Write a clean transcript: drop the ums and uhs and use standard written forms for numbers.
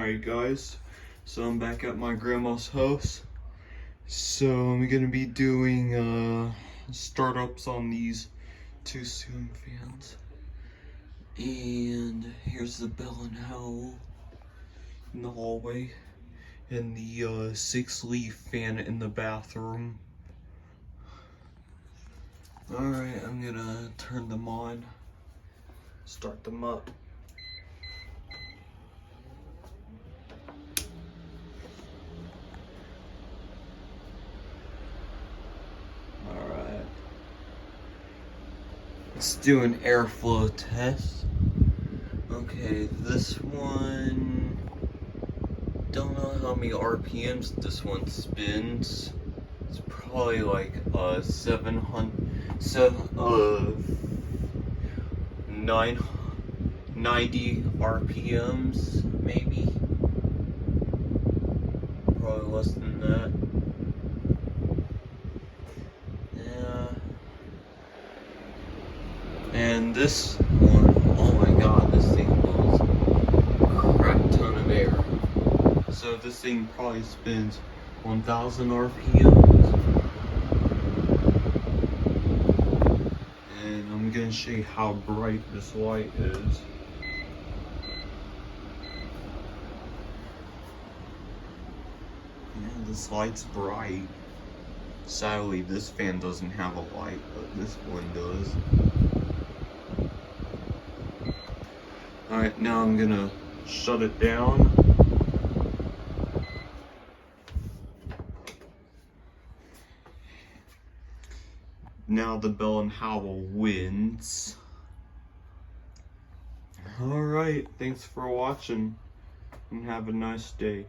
Alright guys, so I'm back at my grandma's house. So I'm gonna be doing startups on these two ceiling fans. And here's the Bell and Howell in the hallway. And the 6-leaf fan in the bathroom. Alright, I'm gonna turn them on. Start them up. Alright. Let's do an airflow test. Okay, this one, don't know how many RPMs this one spins. It's probably like 990 RPMs, maybe. Probably less than that. Yeah. And this one, oh my god, this thing blows a crap ton of air. So this thing probably spins 1000 RPMs. And I'm gonna show you how bright this light is. Yeah, this light's bright. Sadly, this fan doesn't have a light, but this one does. Alright, now I'm gonna shut it down. Now the Bell and Howell wins. Alright, thanks for watching and have a nice day.